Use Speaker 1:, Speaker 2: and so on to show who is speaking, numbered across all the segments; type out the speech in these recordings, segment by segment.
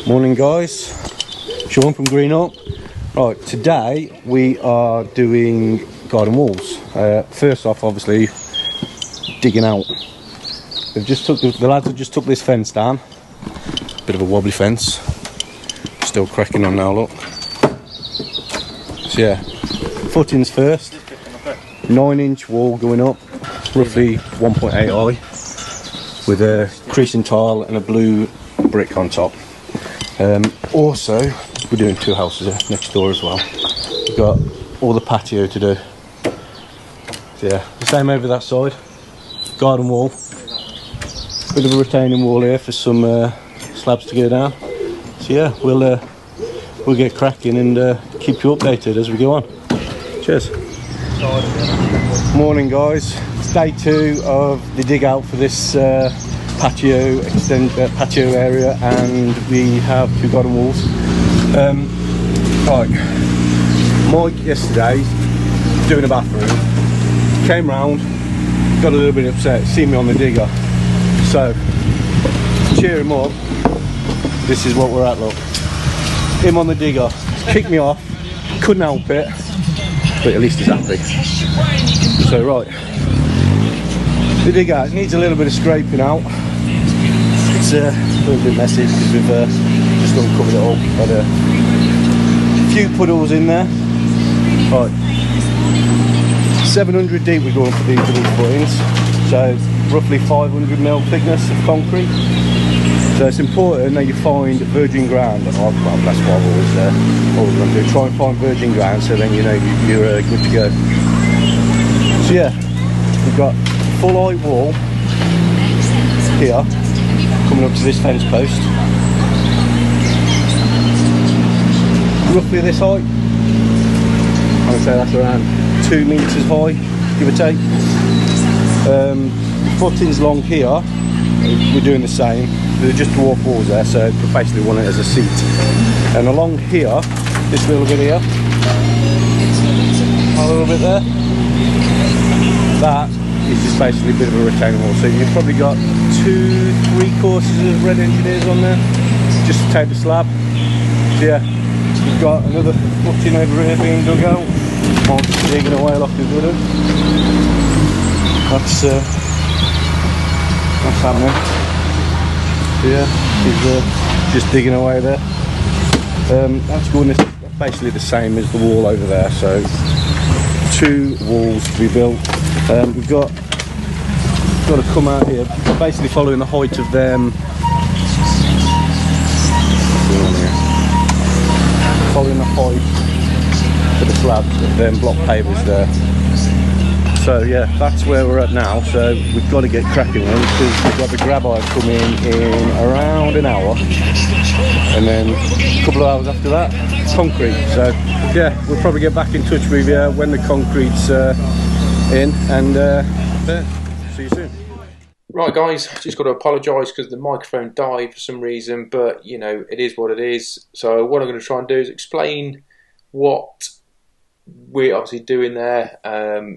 Speaker 1: Morning guys, Sean from Green Up. Right, today we are doing garden walls. First off, obviously, digging out. The lads have just took this fence down. Bit of a wobbly fence. Still cracking on now, look. So yeah, footings first. 9-inch wall going up, roughly 1.8 high, with a creasing tile and a blue brick on top. Also, we're doing two houses next door as well. We've got all the patio to do. So yeah, the same over that side. Garden wall. Bit of a retaining wall here for some slabs to go down. So yeah, we'll get cracking and keep you updated as we go on. Cheers. Morning guys, it's day 2 of the dig out for this patio area, and we have two garden walls. Right, Mike yesterday doing a bathroom, came round, got a little bit upset, seen me on the digger. So to cheer him up, this is what we're at, look. Him on the digger, kicked me off, couldn't help it, but at least he's happy. So right, the dig out needs a little bit of scraping out. It's a little bit messy because we've just uncovered it all. Had a few puddles in there. Right, 700 deep we're going for these little footings, so roughly 500mm thickness of concrete. So it's important that you find virgin ground. Well, that's what I've always going to do. Try and find virgin ground, so then you know you're good to go. So yeah, we've got full height wall here, coming up to this fence post. Roughly this height. I would say that's around 2 meters high, give or take. Footings along here, we're doing the same. They're just dwarf walls there, so we basically want it as a seat. And along here, this little bit here, a little bit there, that is just basically a bit of a retaining wall. So you've probably got 2-3 courses of red engineers on there, just to take the slab. So yeah, we've got another footing over here being dug out. I'm just digging away like a good one. That's happening. So yeah, he's just digging away there. That's going basically the same as the wall over there. So 2 walls to be built. We've got to come out here, basically following the height of them. Following the height of the slabs of them block pavers there. So yeah, that's where we're at now. So we've got to get cracking on, because we've got the grab iron coming in around an hour, and then a couple of hours after that, concrete. So yeah, we'll probably get back in touch with you when the concrete's in, and see you soon.
Speaker 2: Right guys, just got to apologise because the microphone died for some reason, but you know, it is what it is. So what I'm going to try and do is explain what we're obviously doing there.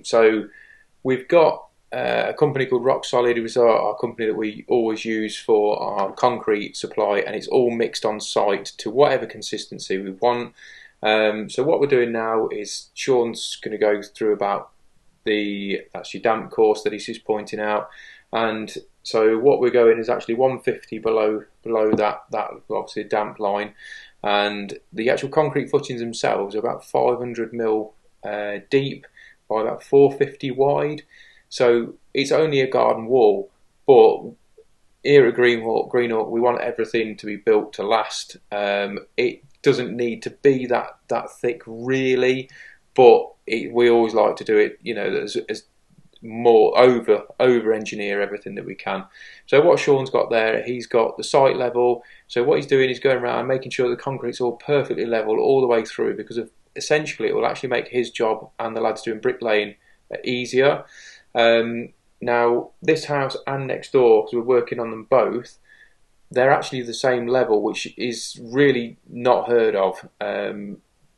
Speaker 2: So we've got a company called Rock Solid, who is our company that we always use for our concrete supply, and it's all mixed on site to whatever consistency we want. So what we're doing now is Sean's going to go through about the actually damp course that he's just pointing out, and so what we're going is actually 150 below that obviously damp line, and the actual concrete footings themselves are about 500mm deep by about 450 wide. So it's only a garden wall, but here at Green Up, we want everything to be built to last. It doesn't need to be that thick really, but we always like to do it, you know, as more over engineer everything that we can. So what Sean's got there, he's got the site level. So what he's doing is going around making sure the concrete's all perfectly level all the way through, because essentially it will actually make his job and the lads doing bricklaying easier. Now this house and next door, because we're working on them both, they're actually the same level, which is really not heard of.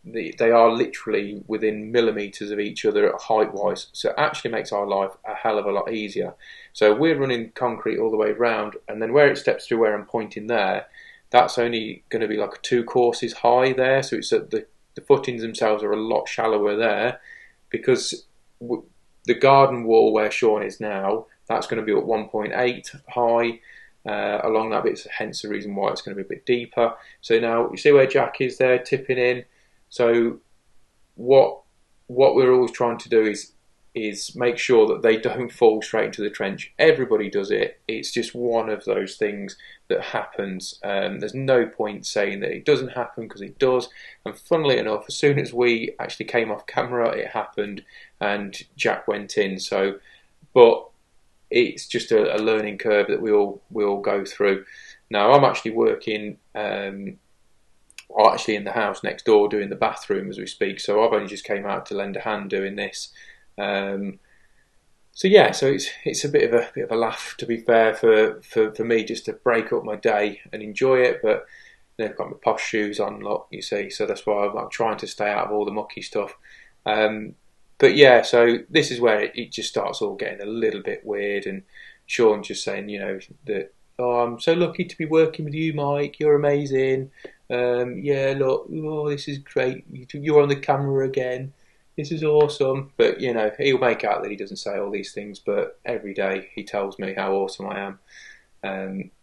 Speaker 2: They are literally within millimetres of each other height wise, so it actually makes our life a hell of a lot easier. So we're running concrete all the way around, and then where it steps through where I'm pointing there, that's only going to be like 2 courses high there, so it's at the footings themselves are a lot shallower there, because the garden wall where Sean is now, that's going to be at 1.8 high along that bit, hence the reason why it's going to be a bit deeper. So now you see where Jack is there tipping in. So what we're always trying to do is make sure that they don't fall straight into the trench. Everybody does it. It's just one of those things that happens. There's no point saying that it doesn't happen, because it does. And funnily enough, as soon as we actually came off camera, it happened and Jack went in. So, but it's just a learning curve that we all go through. Now I'm actually working actually in the house next door doing the bathroom as we speak, so I've only just came out to lend a hand doing this. So yeah, so it's a bit of a laugh, to be fair, for me, just to break up my day and enjoy it. But I've got my posh shoes on, look, you see, so that's why I'm trying to stay out of all the mucky stuff. But yeah, so this is where it just starts all getting a little bit weird, and Sean just saying, you know, that, oh, I'm so lucky to be working with you, Mike, you're amazing. Yeah, look, oh, this is great, you're on the camera again, this is awesome. But you know, he'll make out that he doesn't say all these things, but every day he tells me how awesome I am.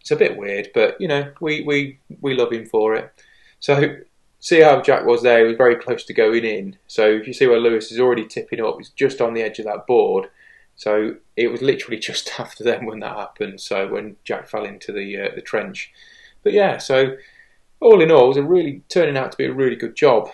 Speaker 2: It's a bit weird, but you know, we love him for it. So see how Jack was there, he was very close to going in. So if you see where Lewis is already tipping up, he's just on the edge of that board. So it was literally just after them when that happened, so when Jack fell into the trench. But yeah, so all in all, it was turning out to be a really good job.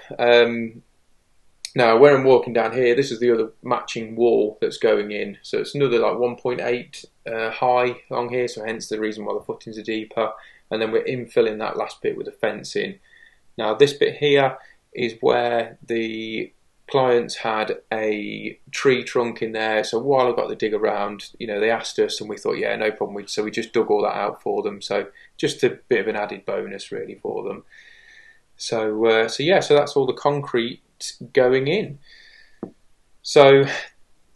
Speaker 2: Now, where I'm walking down here, this is the other matching wall that's going in. So it's another like 1.8 high along here, so hence the reason why the footings are deeper. And then we're infilling that last bit with a fence in. Now, this bit here is where the clients had a tree trunk in there. So while I got the dig around, you know, they asked us and we thought, yeah, no problem. So we just dug all that out for them. So just a bit of an added bonus really for them. So yeah, so that's all the concrete going in. So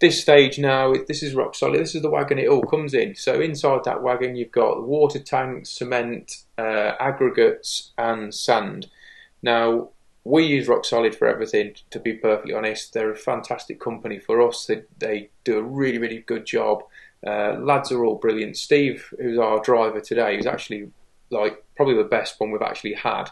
Speaker 2: this stage now, this is rock solid. This is the wagon it all comes in. So inside that wagon, you've got the water tank, cement, aggregates and sand. Now, we use Rock Solid for everything, to be perfectly honest. They're a fantastic company for us. They do a really, really good job. Lads are all brilliant. Steve, who's our driver today, is actually like probably the best one we've actually had.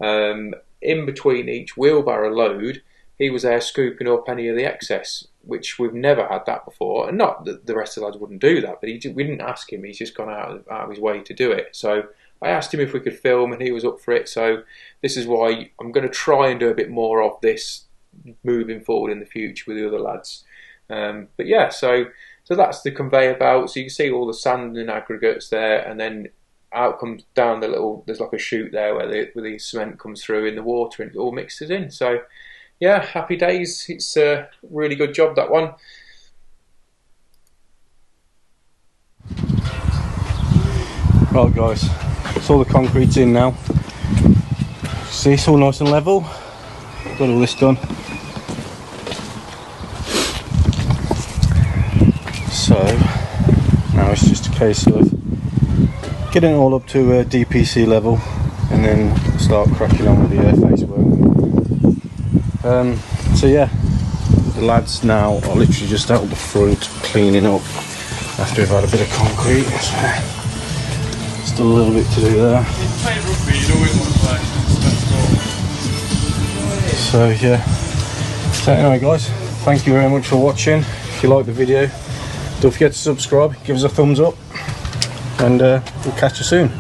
Speaker 2: In between each wheelbarrow load, he was there scooping up any of the excess, which we've never had that before. And not that the rest of the lads wouldn't do that, but we didn't ask him. He's just gone out of his way to do it. So I asked him if we could film and he was up for it. So this is why I'm going to try and do a bit more of this moving forward in the future with the other lads. But yeah, so that's the conveyor belt. So you can see all the sand and aggregates there, and then out comes down there's like a chute there where the cement comes through in the water and it all mixes in. So yeah, happy days. It's a really good job, that one.
Speaker 1: Right guys, so all the concrete's in now. See, it's all nice and level. Got all this done. So now it's just a case of getting it all up to DPC level and then start cracking on with the face work. So yeah, the lads now are literally just out the front cleaning up after we've had a bit of concrete. Still a little bit to do there. So yeah, so anyway guys, thank you very much for watching. If you like the video, don't forget to subscribe, give us a thumbs up, and we'll catch you soon.